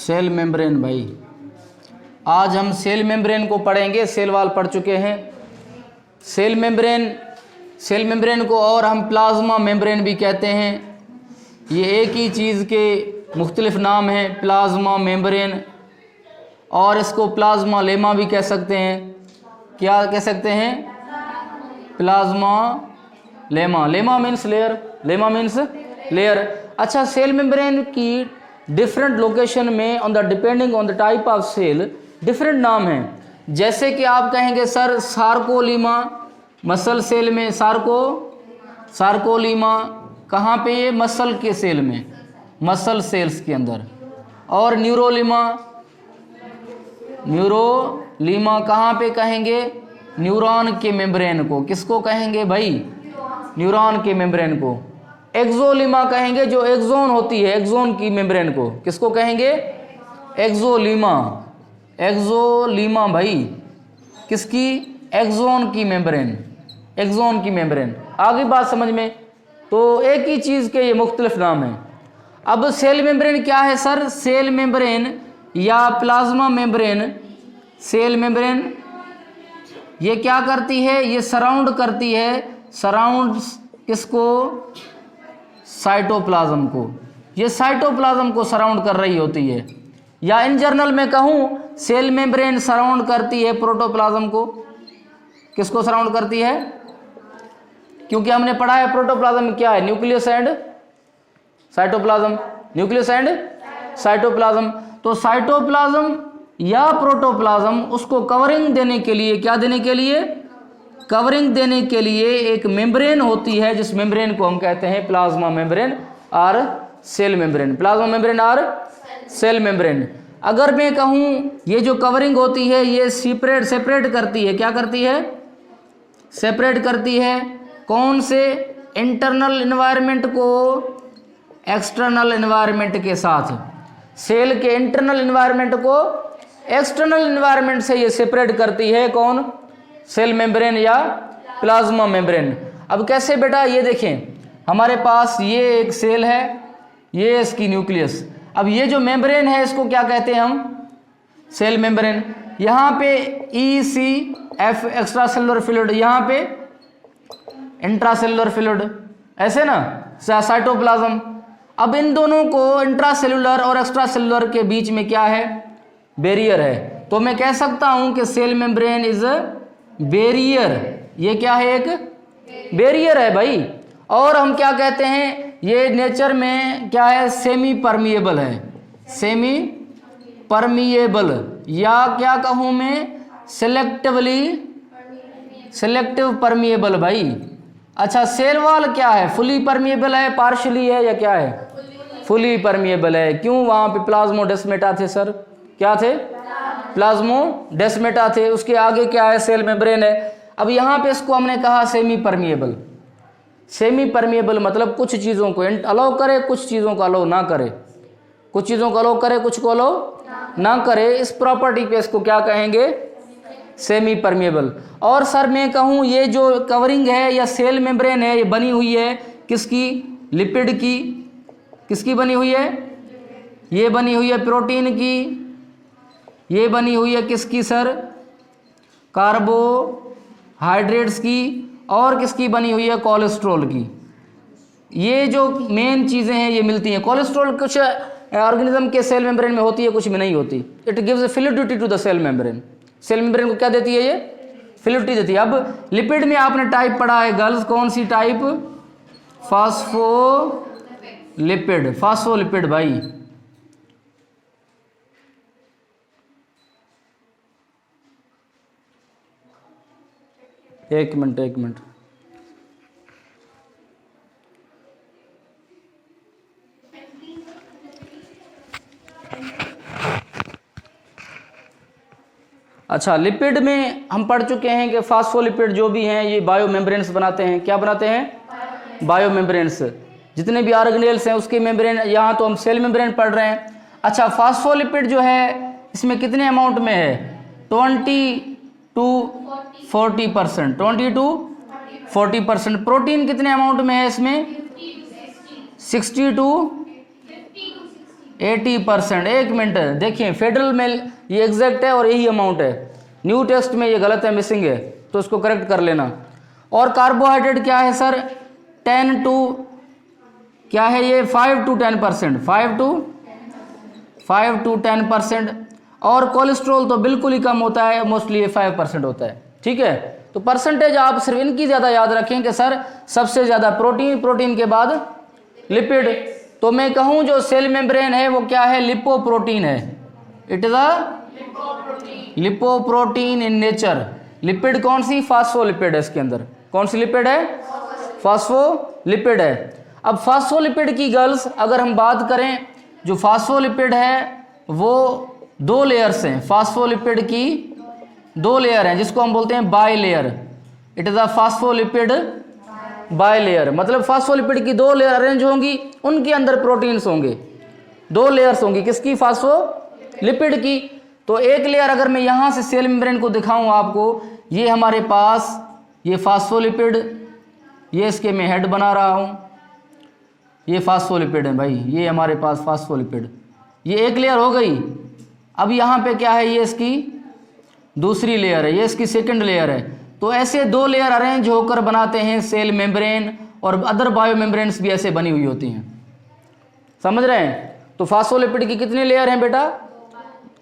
Cell membrane भाई, आज हम सेल मेम्ब्रेन को पढ़ेंगे। सेल वाल पढ़ चुके हैं। सेल मेम्ब्रेन को और हम प्लाज्मा मेम्ब्रेन भी कहते हैं। ये एक ही चीज़ के मुख्तलिफ नाम हैं, प्लाज्मा मेम्ब्रेन, और इसको प्लाज्मा लेमा भी कह सकते हैं। क्या कह सकते हैं? Plasma lemma. Lemma means layer, lemma means layer. अच्छा, सेल मेम्ब्रेन की डिफरेंट लोकेशन में on the depending on the type of cell different नाम हैं। जैसे कि आप कहेंगे सर सार्कोलीमा, मसल सेल में सार्कोलीमा कहाँ पे? ये मसल के सेल में, मसल सेल्स के अंदर। और न्यूरोलीमा कहाँ पे कहेंगे? न्यूरॉन के मेम्ब्रेन को। किसको कहेंगे भाई? न्यूरॉन के मेम्ब्रेन को। एक्सोलीमा कहेंगे जो एक्सोन होती है, एक्सोन की मेम्ब्रेन को। किसको कहेंगे? एक्सोलीमा। एक्सोलीमा भाई किसकी? एक्सोन की मेम्ब्रेन, एक्सोन की मेम्ब्रेन। आगे बात समझ में? तो एक ही चीज़ के ये मुख्तलिफ नाम हैं। अब सेल मेम्ब्रेन क्या है सर? सेल मेम्ब्रेन या प्लाज्मा मेम्ब्रेन, सेल मेम्ब्रेन ये क्या करती है? ये सराउंड करती है, सराउंड किसको? साइटोप्लाज्म को। ये साइटोप्लाज्म को सराउंड कर रही होती है। या इन जनरल में कहूँ, सेल मेम्ब्रेन सराउंड करती है प्रोटोप्लाज्म को। किसको सराउंड करती है? क्योंकि हमने पढ़ा है प्रोटोप्लाज्म क्या है? Nucleus and cytoplasm, nucleus and cytoplasm. तो साइटोप्लाज्म या प्रोटोप्लाज्म उसको कवरिंग देने के लिए, क्या देने के लिए? कवरिंग देने के लिए एक मेम्ब्रेन होती है, जिस मेम्ब्रेन को हम कहते हैं प्लाज्मा मेम्ब्रेन और सेल मेम्ब्रेन। प्लाज्मा मेम्ब्रेन और सेल मेम्ब्रेन। अगर मैं कहूँ ये जो कवरिंग होती है ये सेपरेट करती है। क्या करती है? सेपरेट करती है। कौन से? इंटरनल एनवायरनमेंट को एक्सटर्नल एनवायरनमेंट के साथ। सेल के इंटरनल एनवायरनमेंट को एक्सटर्नल एनवायरनमेंट से ये सेपरेट करती है। कौन? सेल मेम्ब्रेन या प्लाज्मा मेम्ब्रेन। अब कैसे बेटा? ये देखें, हमारे पास ये एक सेल है, ये इसकी न्यूक्लियस। अब ये जो मेम्ब्रेन है इसको क्या कहते हैं हम? Cell membrane. यहाँ पे ECF एक्स्ट्रा सेलुलर फ्लूइड, यहाँ पे इंट्रासेलुलर फ्लूइड, ऐसे ना, साइटोप्लाज्म। अब इन दोनों को, इंट्रासेलुलर और एक्स्ट्रा सेलुलर के बीच में क्या है? बैरियर है। तो मैं कह सकता हूं कि सेल मेम्ब्रेन इज बैरियर। ये क्या है? एक बैरियर है भाई। और हम क्या कहते हैं? ये नेचर में क्या है? सेमी परमिएबल है, सेमी परमिएबल, या क्या कहूं मैं? सेलेक्टिव परमिएबल भाई। अच्छा, सेल वॉल क्या है? फुली परमिएबल है, पार्शली है, या क्या है? फुली परमिएबल है। क्यों? वहां पे प्लाज्मोडेस्माटा थे सर। क्या थे? प्लाज्मोडेस्माटा थे। उसके आगे क्या है? सेल मेम्ब्रेन है। अब यहाँ पे इसको हमने कहा सेमी परमिएबल। सेमी परमिएबल मतलब कुछ चीज़ों को अलाउ करे, कुछ चीज़ों को अलाउ ना करे, कुछ चीज़ों को अलाउ करे, कुछ को अलाउ ना करे। इस प्रॉपर्टी पे इसको क्या कहेंगे? Semi permeable. और सर मैं कहूँ ये जो कवरिंग है या सेल मेम्ब्रेन है, ये बनी हुई है किसकी? लिपिड की। किसकी बनी हुई है? ये बनी हुई है प्रोटीन की। ये बनी हुई है किसकी सर? कार्बोहाइड्रेट्स की। और किसकी बनी हुई है? कोलेस्ट्रॉल की। ये जो मेन चीज़ें हैं ये मिलती हैं। कोलेस्ट्रॉल कुछ ऑर्गेनिज्म के सेल मेम्ब्रेन में होती है, कुछ में नहीं होती। It gives a fluidity to the cell membrane. Cell membrane को क्या देती है? ये फ्लूइडिटी देती है। अब लिपिड में आपने टाइप पढ़ा है गर्ल्स, कौन सी टाइप? फास्फोलिपिड। फास्फोलिपिड भाई। एक मिनट। अच्छा, लिपिड में हम पढ़ चुके हैं कि फास्फोलिपिड जो भी हैं ये बायो मेम्ब्रेन्स बनाते हैं। क्या बनाते हैं? Bio membranes. जितने भी ऑर्गेनेल्स हैं उसके मेम्ब्रेन। यहाँ तो हम सेल मेम्ब्रेन पढ़ रहे हैं। अच्छा, फास्फोलिपिड जो है इसमें कितने अमाउंट में है? 20 to 40%। 20 to 40%। प्रोटीन कितने अमाउंट में है इसमें? 60 to 80%। एक मिनट, देखिए फेडरल में ये एग्जैक्ट है और यही अमाउंट है, न्यू टेस्ट में ये गलत है, मिसिंग है, तो इसको करेक्ट कर लेना। और कार्बोहाइड्रेट क्या है सर, 10 टू क्या है ये 5 to 10%, 5 to 10%। और कोलेस्ट्रॉल तो बिल्कुल ही कम होता है, मोस्टली ये 5% होता है। ठीक है, तो परसेंटेज आप सिर्फ इनकी ज़्यादा याद रखें कि सर सबसे ज़्यादा प्रोटीन, प्रोटीन के बाद लिपिड। तो मैं कहूँ जो सेल मेम्ब्रेन है वो क्या है, लिपोप्रोटीन है। It is a lipoprotein in nature. Lipid कौन सी, फास्फोलिपिड है इसके अंदर। कौन सी लिपिड है, फास्फोलिपिड है। अब फास्फोलिपिड की गर्ल्स अगर हम बात करें, जो फास्फोलिपिड है वो 2 लेयर्स हैं। फास्फोलिपिड की 2 लेयर हैं जिसको हम बोलते हैं by layer. It is a phospholipid by layer, मतलब फास्फोलिपिड की 2 लेयर अरेंज होंगी, उनके अंदर प्रोटीन्स होंगे। 2 लेयर्स होंगी किसकी, फास्फोलिपिड की। तो एक लेयर अगर मैं यहाँ से सेल मेम्ब्रेन को दिखाऊं आपको, ये हमारे पास ये फास्फोलिपिड, ये इसके मैं हेड बना रहा हूँ, ये फास्फोलिपिड है भाई, ये हमारे पास फास्फोलिपिड, ये एक लेयर हो गई। अब यहाँ पे क्या है, ये इसकी दूसरी लेयर है, ये इसकी सेकंड लेयर है। तो ऐसे 2 लेयर अरेंज होकर बनाते हैं सेल मेम्ब्रेन, और अदर बायो मेम्ब्रेन्स भी ऐसे बनी हुई होती हैं। समझ रहे हैं। तो फास्फोलिपिड की कितनी लेयर हैं बेटा,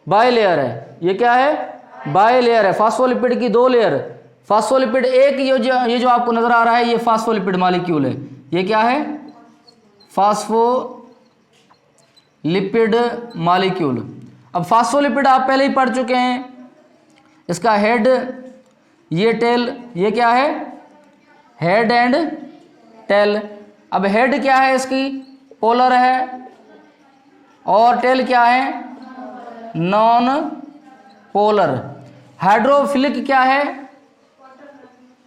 बाई लेयर है। ये क्या है, बाई लेयर है। फास्फोलिपिड की 2 लेयर। फास्फोलिपिड एक ये जो आपको नजर आ रहा है, ये फास्फोलिपिड मॉलिक्यूल है। ये क्या है, फास्फोलिपिड मॉलिक्यूल। अब फास्फोलिपिड आप पहले ही पढ़ चुके हैं, इसका हेड, ये टेल, ये क्या है, हेड एंड टेल। अब हेड क्या है इसकी, पोलर है, और टेल क्या है, नॉन पोलर। हाइड्रोफिलिक क्या है,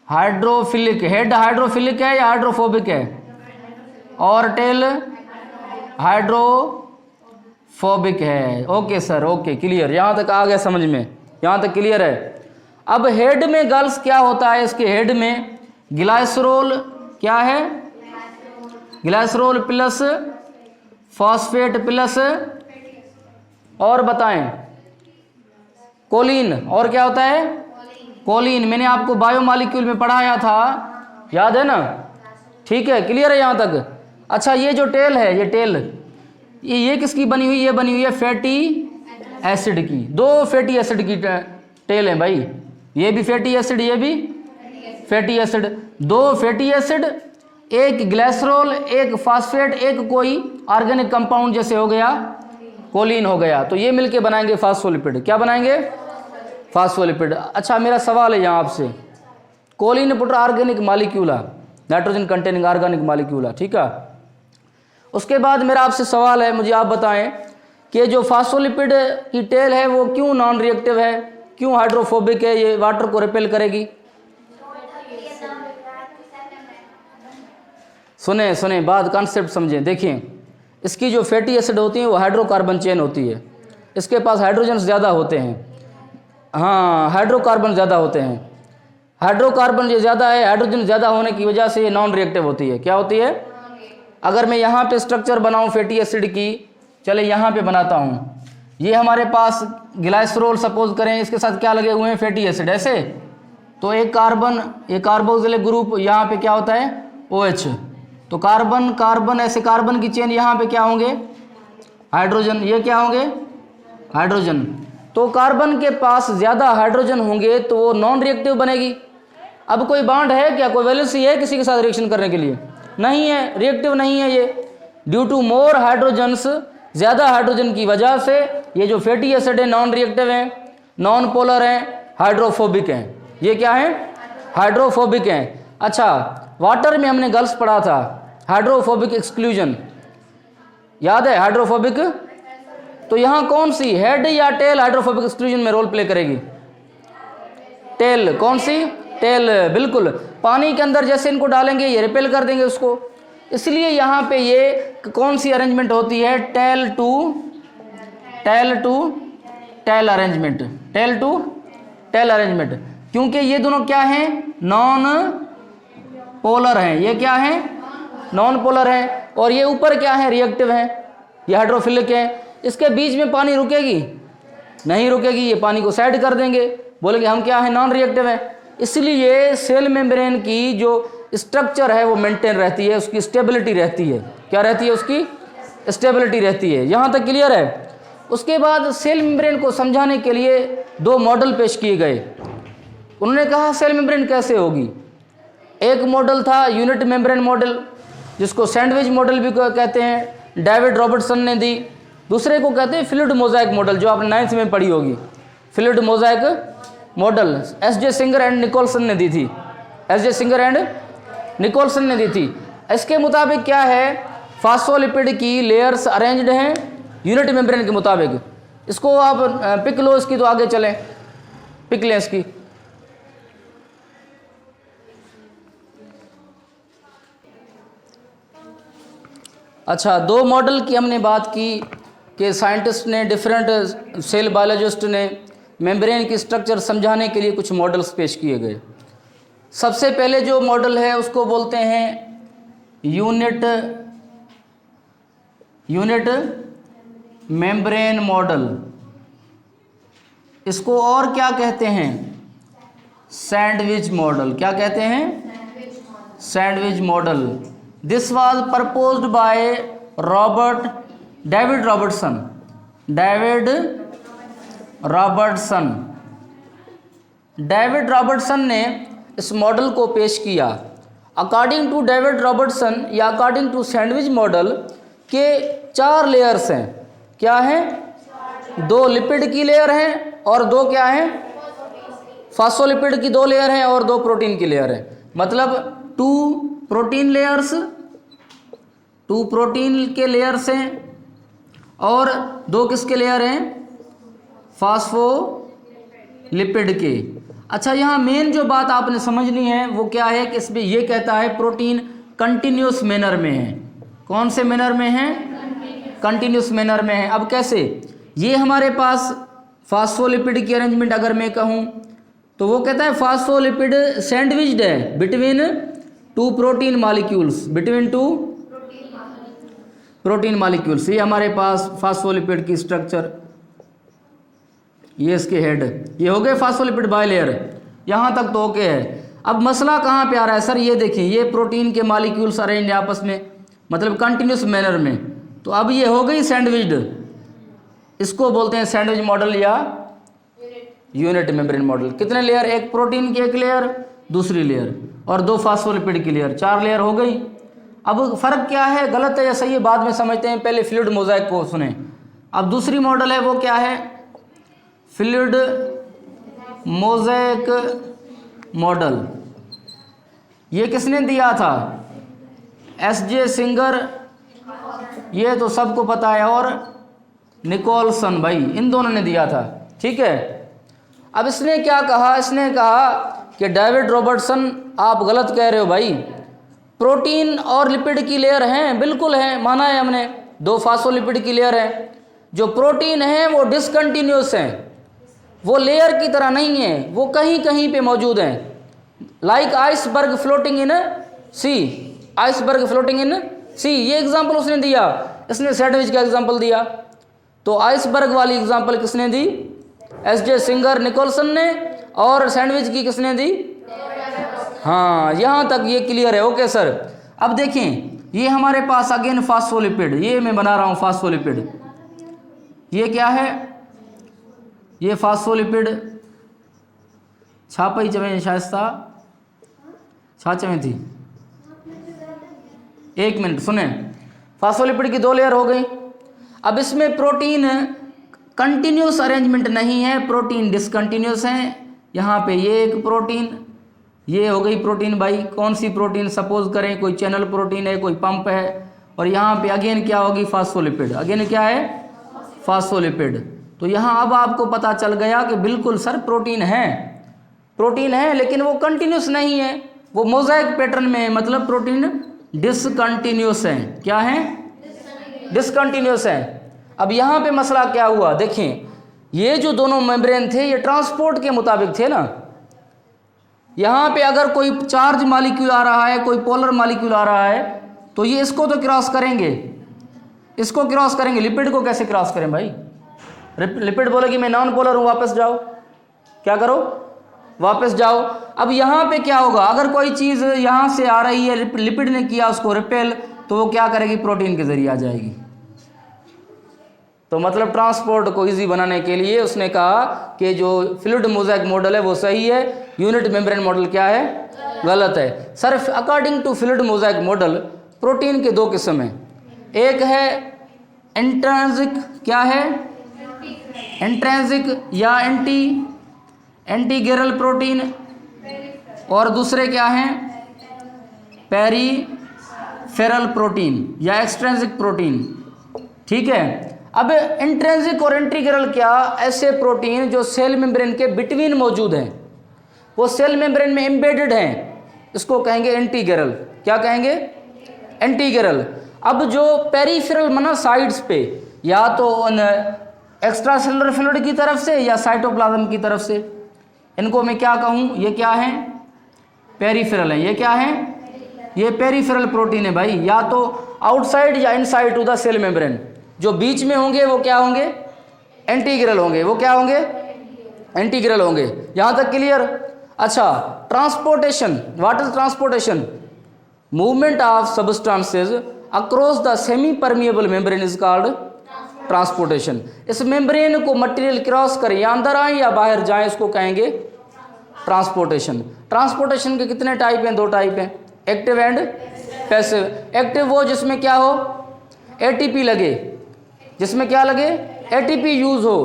हाइड्रोफिलिक। हेड हाइड्रोफिलिक है या हाइड्रोफोबिक है, और टेल हाइड्रोफोबिक है। ओके सर, ओके, क्लियर, यहाँ तक आ गया समझ में, यहाँ तक क्लियर है। अब हेड में गर्ल्स क्या होता है, इसके हेड में ग्लाइसरोल क्या है, ग्लाइसरोल प्लस फॉस्फेट प्लस, और बताएं, कोलिन, और क्या होता है, कोलिन। मैंने आपको बायोमॉलिक्यूल में पढ़ाया था, याद है ना। ठीक है, क्लियर है यहाँ तक। अच्छा, ये जो टेल है, ये टेल, ये किसकी बनी हुई, ये बनी हुई है फैटी एसिड की। 2 फैटी एसिड की टेल है भाई, ये भी फैटी एसिड, ये भी फैटी एसिड। 2 फैटी एसिड, एक ग्लाइसरोल, एक फास्फेट, एक कोई ऑर्गेनिक कंपाउंड जैसे हो गया कोलिन हो गया। तो ये मिलके बनाएंगे फास्फोलिपिड। क्या बनाएंगे, फास्फोलिपिड। अच्छा, मेरा सवाल है यहाँ आपसे, choline put organic molecule, nitrogen containing organic molecule, ठीक है। उसके बाद मेरा आपसे सवाल है, मुझे आप बताएं कि जो फास्फोलिपिड की टेल है वो क्यों नॉन रिएक्टिव है, क्यों हाइड्रोफोबिक है, ये वाटर को रिपेल करेगी। सुने सुने बात, कॉन्सेप्ट समझें। देखिए, इसकी जो फैटी एसिड होती है वो हाइड्रोकार्बन चेन होती है, इसके पास हाइड्रोजन ज़्यादा होते हैं। हाँ, हाइड्रोकार्बन ज़्यादा होते हैं। हाइड्रोकार्बन जो ज़्यादा है, हाइड्रोजन ज़्यादा होने की वजह से ये नॉन रिएक्टिव होती है। क्या होती है, अगर मैं यहाँ पे स्ट्रक्चर बनाऊँ फैटी एसिड की, चले यहाँ पे बनाता हूँ, ये हमारे पास ग्लाइसरोल सपोज करें, इसके साथ क्या लगे हुए हैं, फैटी एसिड, ऐसे। तो एक कार्बन, एक कार्बोक्सिलिक ग्रुप, यहाँ पे क्या होता है, OH। तो कार्बन कार्बन, ऐसे कार्बन की चेन, यहाँ पे क्या होंगे, हाइड्रोजन, ये क्या होंगे, हाइड्रोजन। तो कार्बन के पास ज़्यादा हाइड्रोजन होंगे तो वो नॉन रिएक्टिव बनेगी। अब कोई बॉन्ड है क्या, कोई वैलेंसी है किसी के साथ रिएक्शन करने के लिए, नहीं है, रिएक्टिव नहीं है ये। ड्यू टू मोर हाइड्रोजन्स, ज़्यादा हाइड्रोजन की वजह से ये जो फैटी एसिड है नॉन रिएक्टिव हैं, नॉन पोलर हैं, हाइड्रोफोबिक हैं। ये क्या है, हाइड्रोफोबिक हैं। अच्छा, वाटर में हमने गर्ल्स पढ़ा था हाइड्रोफोबिक एक्सक्लूजन, याद है, हाइड्रोफोबिक। तो यहाँ कौन सी, हेड या टेल हाइड्रोफोबिक एक्सक्लूजन में रोल प्ले करेगी, टेल। कौन सी, टेल, बिल्कुल। पानी के अंदर जैसे इनको डालेंगे ये रिपेल कर देंगे उसको, इसलिए यहाँ पे ये कौन सी अरेंजमेंट होती है, tail to tail arrangement, tail to tail arrangement. क्योंकि ये दोनों क्या हैं, नॉन पोलर हैं। ये क्या हैं, नॉन पोलर हैं, और ये ऊपर क्या है, रिएक्टिव हैं। ये हाइड्रोफिलिक है, इसके बीच में पानी रुकेगी नहीं रुकेगी, ये पानी को साइड कर देंगे, बोलेंगे हम क्या है, नॉन रिएक्टिव है। इसलिए सेल मेम्ब्रेन की जो स्ट्रक्चर है वो मेंटेन रहती है, उसकी स्टेबिलिटी रहती है। क्या रहती है? उसकी स्टेबिलिटी रहती है। यहाँ तक क्लियर है। उसके बाद सेल मेम्ब्रेन को समझाने के लिए दो मॉडल पेश किए गए। उन्होंने कहा सेल मेम्ब्रेन कैसे होगी। एक मॉडल था यूनिट मेम्ब्रेन मॉडल, जिसको सैंडविच मॉडल भी कहते हैं, डेविड रॉबर्टसन ने दी। दूसरे को कहते हैं फ्लूइड मोज़ाइक मॉडल, जो आपने 9th में पढ़ी होगी। Fluid mosaic model S J. Singer and Nicolson ने दी थी। एस.जे. सिंगर एंड निकोलसन ने दी थी। इसके मुताबिक क्या है, फास्फोलिपिड की लेयर्स अरेंज्ड हैं यूनिट मेम्ब्रेन के मुताबिक। इसको आप पिक लो, इसकी तो आगे चलें, पिक लें इसकी। अच्छा, दो मॉडल की हमने बात की कि साइंटिस्ट ने, डिफरेंट सेल बायोलॉजिस्ट ने मेम्ब्रेन की स्ट्रक्चर समझाने के लिए कुछ मॉडल्स पेश किए गए। सबसे पहले जो मॉडल है उसको बोलते हैं यूनिट मेम्ब्रेन मॉडल। इसको और क्या कहते हैं? Sandwich model. क्या कहते हैं? Sandwich model. This was proposed by David Robertson ने इस मॉडल को पेश किया। अकॉर्डिंग टू डेविड रॉबर्टसन या अकॉर्डिंग टू सैंडविच मॉडल के 4 लेयर्स हैं। क्या हैं? 2 लिपिड की लेयर हैं और 2 क्या हैं? फास्फोलिपिड की 2 लेयर हैं और 2 प्रोटीन की लेयर है। मतलब 2 प्रोटीन लेयर्स, 2 प्रोटीन के लेयर्स हैं और 2 किसके लेयर हैं? फास्फोलिपिड के। अच्छा, यहाँ मेन जो बात आपने समझनी है वो क्या है कि इसमें ये कहता है प्रोटीन कंटिन्यूस मैनर में है। कौन से मैनर में है? कंटिन्यूस मैनर में है। अब कैसे? ये हमारे पास फास्फोलिपिड की अरेंजमेंट अगर मैं कहूँ तो वो कहता है फास्फोलिपिड सैंडविच्ड है between 2 protein molecules, between 2 protein molecules. ये हमारे पास फास्फोलिपिड की स्ट्रक्चर, ये इसके हेड, ये हो गए फास्फोलिपिड बायलेयर। यहाँ तक तो ओके है। अब मसला कहाँ पे आ रहा है सर? ये देखिए, ये प्रोटीन के मॉलिक्यूल्स अरेंज आपस में, मतलब कंटिन्यूस मैनर में। तो अब ये हो गई सैंडविच्ड। इसको बोलते हैं सैंडविच मॉडल या यूनिट मेम्ब्रेन मॉडल। कितने लेयर? एक प्रोटीन की एक लेयर, दूसरी लेयर, और 2 फास्फोलिपिड की लेयर, 4 लेयर हो गई। अब फर्क क्या है, गलत है या सही है, बाद में समझते हैं, पहले फ्लूइड मोज़ाइक को सुने। अब दूसरी मॉडल है वो क्या है? Fluid mosaic model. ये किसने दिया था? एस.जे. सिंगर, ये तो सबको पता है, और निकोलसन, भाई इन दोनों ने दिया था। ठीक है। अब इसने क्या कहा? इसने कहा कि डेविड रॉबर्टसन आप गलत कह रहे हो भाई, प्रोटीन और लिपिड की लेयर हैं, बिल्कुल है, माना है हमने, 2 फास्फोलिपिड की लेयर है। जो प्रोटीन है वो डिसकंटिन्यूस हैं, वो लेयर की तरह नहीं है, वो कहीं कहीं पे मौजूद हैं। Like iceberg floating in sea, iceberg floating in sea, ये एग्जाम्पल उसने दिया। इसने सैंडविच का एग्जाम्पल दिया। तो आइसबर्ग वाली एग्जाम्पल किसने दी? एस.जे. सिंगर निकोलसन ने। और सैंडविच की किसने दी? हाँ, यहाँ तक ये क्लियर है। Okay sir. अब देखें, ये हमारे पास अगेन फास्फोलिपिड, ये मैं बना रहा हूँ फास्फोलिपिड। ये क्या है? ये फास्फोलिपिड छापई चवें शायस्ता छा चवें थी। 1 मिनट सुने। फास्फोलिपिड की 2 लेयर हो गई। अब इसमें प्रोटीन कंटिन्यूस अरेंजमेंट नहीं है, प्रोटीन डिसकंटिन्यूस है। यहाँ पे ये एक प्रोटीन, ये हो गई प्रोटीन भाई। कौन सी प्रोटीन? सपोज करें कोई चैनल प्रोटीन है, कोई पंप है, और यहाँ पे अगेन क्या होगी? फास्फोलिपिड। अगेन क्या है? फास्फोलिपिड। तो यहाँ अब आपको पता चल गया कि बिल्कुल सर प्रोटीन है, लेकिन वो कंटिन्यूस नहीं है, वो मोज़ाइक पैटर्न में है, मतलब प्रोटीन डिसकंटिन्यूस है। क्या है? डिसकंटिन्यूस है। अब यहाँ पे मसला क्या हुआ? देखें, ये जो दोनों मेम्ब्रेन थे ये ट्रांसपोर्ट के मुताबिक थे ना। यहाँ पे अगर कोई चार्ज मॉलिक्यूल आ रहा है, कोई पोलर मॉलिक्यूल आ रहा है, तो ये इसको तो क्रॉस करेंगे। इसको क्रॉस करेंगे, लिपिड को कैसे क्रॉस करें भाई? लिपिड बोले कि मैं नॉन पोलर हूँ, वापस जाओ, क्या करो, वापस जाओ। अब यहाँ पे क्या होगा, अगर कोई चीज़ यहाँ से आ रही है, लिपिड ने किया उसको रिपेल, तो वो क्या करेगी, प्रोटीन के जरिए आ जाएगी। तो मतलब ट्रांसपोर्ट को इजी बनाने के लिए उसने कहा कि जो फ्लूइड मोज़ेक मॉडल है वो सही है, यूनिट मेम्ब्रेन मॉडल क्या है, गलत है। Sir according to fluid mosaic model protein के दो किस्म हैं, एक है इंट्रिंसिक, क्या है, इंट्रिंसिक या एंटीगेरल प्रोटीन, और दूसरे क्या हैं, पेरीफेरल प्रोटीन या एक्सट्रिंसिक प्रोटीन। ठीक है, अब इंट्रिंसिक और एंटीगेरल क्या, ऐसे प्रोटीन जो सेल मेम्ब्रेन के बिटवीन मौजूद हैं, वो सेल मेम्ब्रेन में एम्बेडेड हैं, इसको कहेंगे एंटीगेरल। क्या कहेंगे, एंटीगेरल। अब जो पेरीफेरल माना साइड्स पे, या तो एक्स्ट्रा सेलुलर फ्लूइड की तरफ से या साइटोप्लाज्म की तरफ से, इनको मैं क्या कहूँ, ये क्या है, पेरीफेरल है। ये क्या है, ये पेरीफेरल प्रोटीन है भाई, या तो आउटसाइड या inside to the cell membrane. जो बीच में होंगे वो क्या होंगे, एंटीगेरल होंगे, वो क्या होंगे, एंटीगेरल होंगे। यहाँ तक क्लियर? अच्छा, transportation, what is transportation, movement of substances across the semi permeable membrane is called transportation. इस मेम्ब्रेन को मटेरियल क्रॉस करें, या अंदर आए या बाहर जाएं, इसको कहेंगे ट्रांसपोर्टेशन। ट्रांसपोर्टेशन के कितने टाइप हैं, दो टाइप हैं, एक्टिव एंड पैसिव। एक्टिव वो जिसमें क्या हो, एटीपी लगे, जिसमें क्या लगे, एटीपी यूज हो,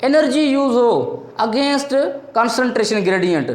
एनर्जी यूज हो अगेंस्ट कंसंट्रेशन ग्रेडियंट।